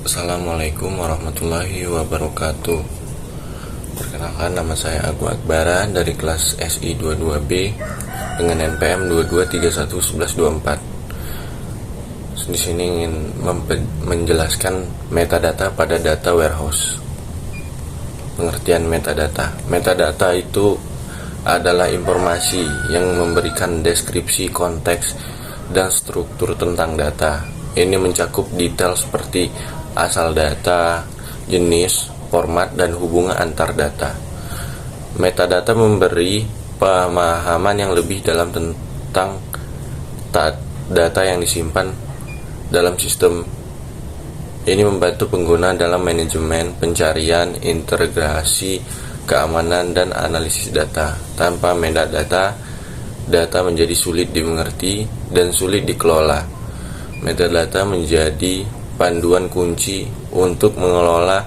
Assalamualaikum warahmatullahi wabarakatuh. Perkenalkan, nama saya Agu Akbara dari kelas SI 22B dengan NPM 22311124. Di sini ingin menjelaskan metadata pada data warehouse. Pengertian metadata. Metadata itu adalah informasi yang memberikan deskripsi, konteks, dan struktur tentang data. Ini mencakup detail seperti asal data, jenis, format, dan hubungan antar data. Metadata memberi pemahaman yang lebih dalam tentang data yang disimpan dalam sistem. Ini membantu pengguna dalam manajemen, pencarian, integrasi, keamanan, dan analisis data. Tanpa metadata, data menjadi sulit dimengerti dan sulit dikelola. Metadata menjadi panduan kunci untuk mengelola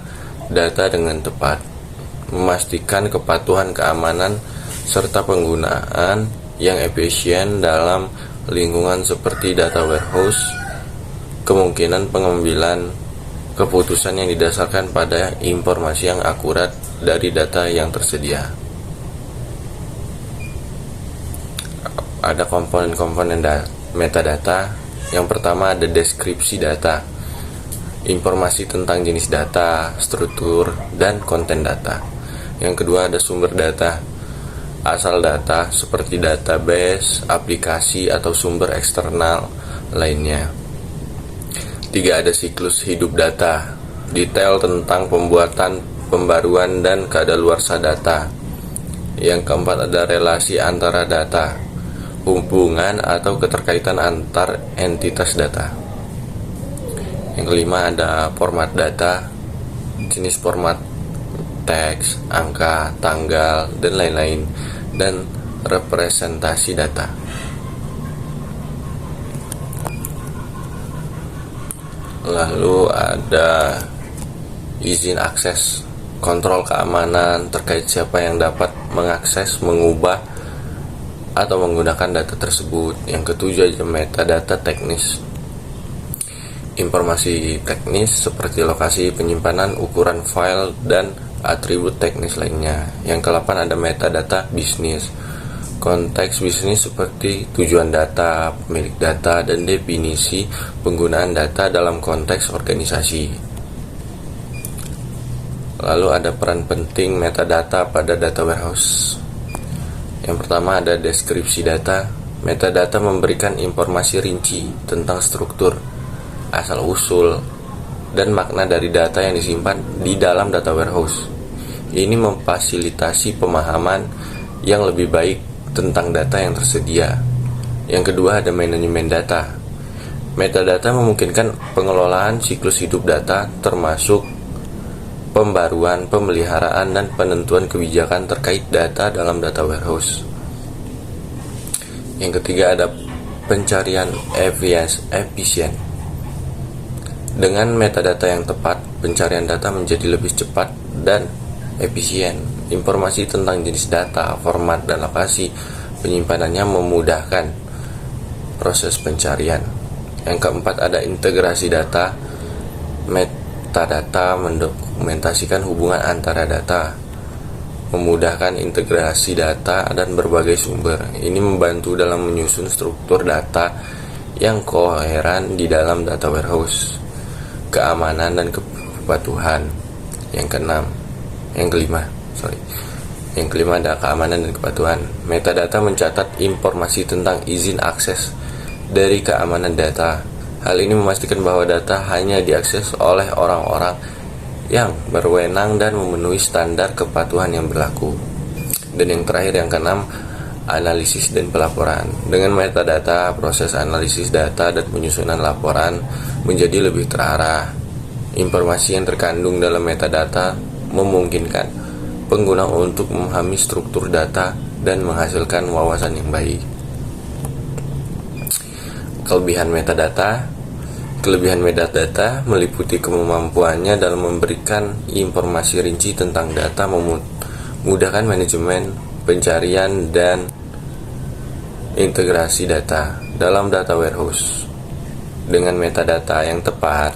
data dengan tepat, memastikan kepatuhan keamanan, serta penggunaan yang efisien dalam lingkungan seperti data warehouse. Kemungkinan pengambilan keputusan yang didasarkan pada informasi yang akurat dari data yang tersedia. Ada komponen-komponen metadata. Yang pertama ada deskripsi data, informasi tentang jenis data, struktur, dan konten data. Yang kedua ada sumber data, asal data seperti database, aplikasi, atau sumber eksternal lainnya. Tiga, ada siklus hidup data, detail tentang pembuatan, pembaruan, dan kadaluarsa data. Yang keempat ada relasi antara data, hubungan atau keterkaitan antar entitas data. Yang kelima ada format data, jenis format teks, angka, tanggal, dan lain-lain, dan representasi data. Lalu ada izin akses, kontrol keamanan terkait siapa yang dapat mengakses, mengubah, atau menggunakan data tersebut. Yang ketujuh ada metadata teknis, informasi teknis seperti lokasi penyimpanan, ukuran file, dan atribut teknis lainnya. Yang ke-8 ada metadata bisnis, konteks bisnis seperti tujuan data, pemilik data, dan definisi penggunaan data dalam konteks organisasi. Lalu ada peran penting metadata pada data warehouse. Yang pertama ada deskripsi data. Metadata memberikan informasi rinci tentang struktur, asal-usul, dan makna dari data yang disimpan di dalam data warehouse. Ini memfasilitasi pemahaman yang lebih baik tentang data yang tersedia. Yang kedua ada manajemen data. Metadata memungkinkan pengelolaan siklus hidup data, termasuk pembaruan, pemeliharaan, dan penentuan kebijakan terkait data dalam data warehouse. Yang ketiga ada pencarian efisien. Dengan metadata yang tepat, pencarian data menjadi lebih cepat dan efisien. Informasi tentang jenis data, format, dan lokasi penyimpanannya memudahkan proses pencarian. Yang keempat ada integrasi data. Metadata mendokumentasikan hubungan antara data, memudahkan integrasi data dan berbagai sumber. Ini membantu dalam menyusun struktur data yang koheren di dalam data warehouse. Keamanan dan kepatuhan. Yang kelima ada keamanan dan kepatuhan. Metadata mencatat informasi tentang izin akses dari keamanan data. Hal ini memastikan bahwa data hanya diakses oleh orang-orang yang berwenang dan memenuhi standar kepatuhan yang berlaku. Dan yang terakhir, yang keenam, analisis dan pelaporan. Dengan metadata, proses analisis data dan penyusunan laporan menjadi lebih terarah. Informasi yang terkandung dalam metadata memungkinkan pengguna untuk memahami struktur data dan menghasilkan wawasan yang baik. Kelebihan metadata meliputi kemampuannya dalam memberikan informasi rinci tentang data, memudahkan manajemen, pencarian, dan integrasi data dalam data warehouse. Dengan metadata yang tepat,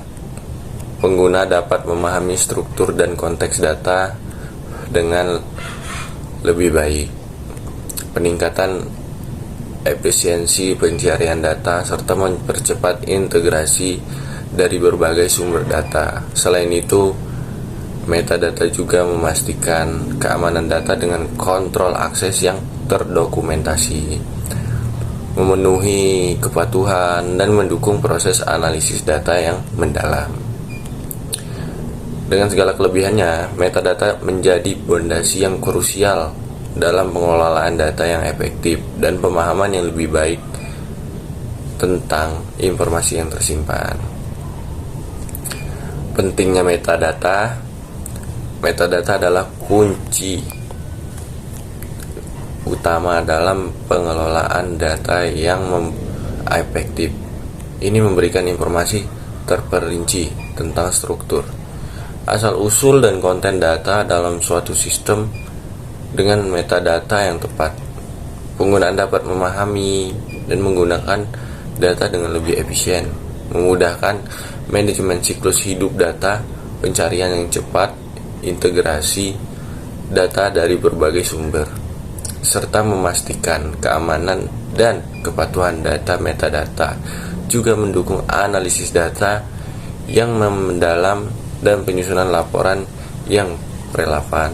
pengguna dapat memahami struktur dan konteks data dengan lebih baik. Peningkatan efisiensi pencarian data serta mempercepat integrasi dari berbagai sumber data. Selain itu, metadata juga memastikan keamanan data dengan kontrol akses yang terdokumentasi, memenuhi kepatuhan, dan mendukung proses analisis data yang mendalam. Dengan segala kelebihannya, metadata menjadi fondasi yang krusial dalam pengelolaan data yang efektif dan pemahaman yang lebih baik tentang informasi yang tersimpan. Pentingnya metadata. Metadata adalah kunci utama dalam pengelolaan data yang efektif. Ini memberikan informasi terperinci tentang struktur, asal-usul, dan konten data dalam suatu sistem. Dengan metadata yang tepat, penggunaan dapat memahami dan menggunakan data dengan lebih efisien, memudahkan manajemen siklus hidup data, pencarian yang cepat, integrasi data dari berbagai sumber, serta memastikan keamanan dan kepatuhan data. Metadata juga mendukung analisis data yang mendalam dan penyusunan laporan yang relevan.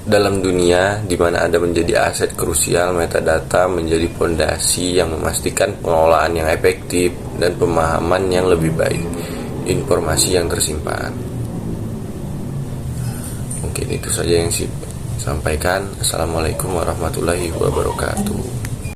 Dalam dunia di mana Anda menjadi aset krusial, metadata menjadi fondasi yang memastikan pengelolaan yang efektif dan pemahaman yang lebih baik informasi yang tersimpan. Mungkin itu saja yang saya sampaikan. Assalamualaikum warahmatullahi wabarakatuh.